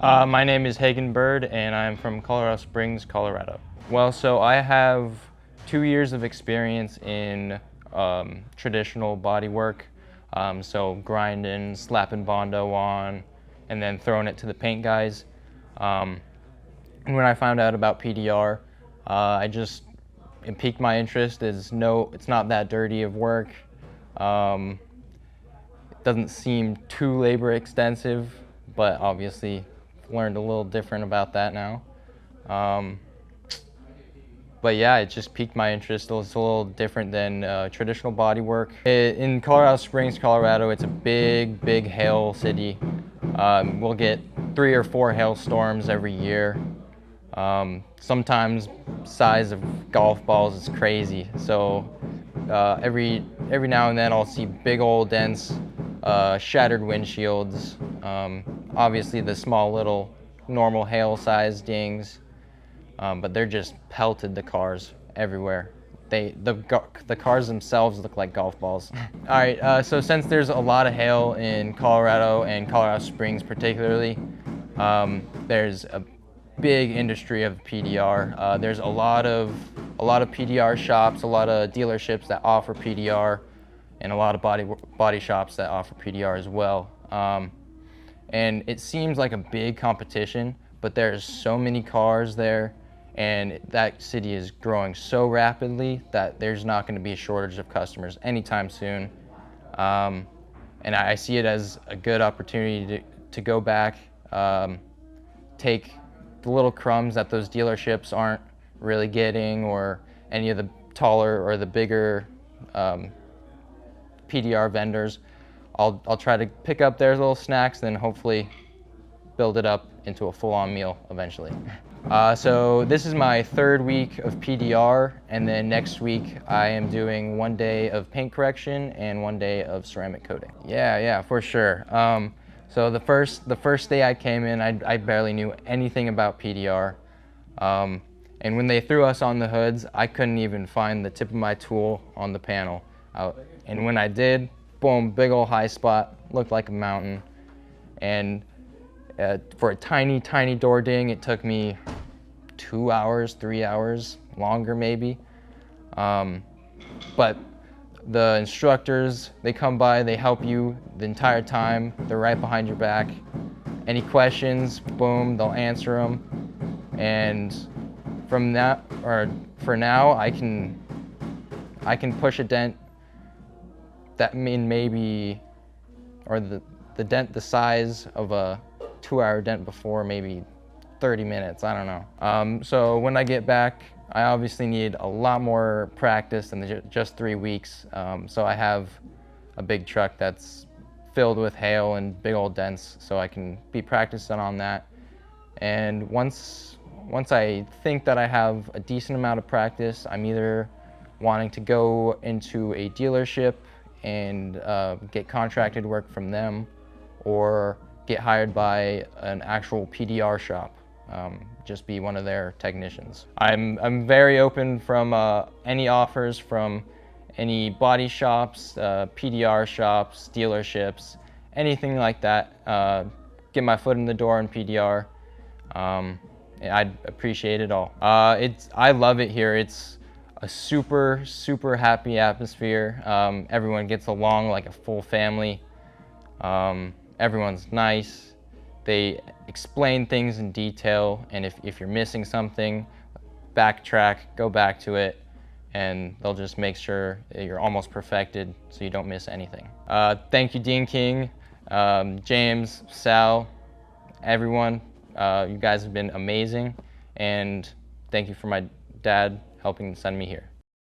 My name is Hagan and I'm from Colorado Springs, Colorado. Well, so I have 2 years of experience in traditional body work. So grinding, slapping Bondo on, and then throwing it to the paint guys. And when I found out about PDR, it piqued my interest. It's not that dirty of work. It doesn't seem too labor extensive, but obviously learned a little different about that now. But yeah, it just piqued my interest. It's a little different than traditional body work. In Colorado Springs, Colorado, it's a big, big hail city. We'll get 3 or 4 hailstorms every year. Sometimes size of golf balls is crazy. So every now and then I'll see big old dents, shattered windshields, obviously the small little normal hail-sized dings, but they're just pelted the cars everywhere. The cars themselves look like golf balls. All right, so since there's a lot of hail in Colorado and Colorado Springs particularly, there's a big industry of PDR. There's a lot of PDR shops, a lot of dealerships that offer PDR, and a lot of body shops that offer PDR as well. And it seems like a big competition, but there's so many cars there, and that city is growing so rapidly that there's not going to be a shortage of customers anytime soon. And I see it as a good opportunity to go back, take the little crumbs that those dealerships aren't really getting, or any of the taller or the bigger PDR vendors. I'll try to pick up their little snacks, then hopefully build it up into a full-on meal eventually. So this is my 3rd week of PDR, and then next week I am doing 1 day of paint correction and 1 day of ceramic coating. Yeah, for sure. So the first day I came in, I barely knew anything about PDR. And when they threw us on the hoods, I couldn't even find the tip of my tool on the panel. And when I did, boom, big old high spot, looked like a mountain. And for a tiny, tiny door ding, it took me 2 hours, 3 hours, longer maybe. But the instructors, they come by, they help you the entire time. They're right behind your back. Any questions, boom, they'll answer them. And from that, or for now, I can push a dent that maybe, or the dent the size of a 2-hour dent before, maybe 30 minutes, I don't know. So when I get back, I obviously need a lot more practice than just 3 weeks. So I have a big truck that's filled with hail and big old dents, so I can be practicing on that. And once I think that I have a decent amount of practice, I'm either wanting to go into a dealership and get contracted work from them, or get hired by an actual PDR shop, just be one of their technicians. I'm very open from any offers from any body shops, PDR shops, dealerships, anything like that. Get my foot in the door in PDR. I'd appreciate it all. I love it here. It's a super, super happy atmosphere. Everyone gets along like a full family. Everyone's nice. They explain things in detail, and if you're missing something, backtrack, go back to it, and they'll just make sure that you're almost perfected so you don't miss anything. Thank you, Dean King, James, Sal, everyone. You guys have been amazing, and thank you for my dad helping send me here.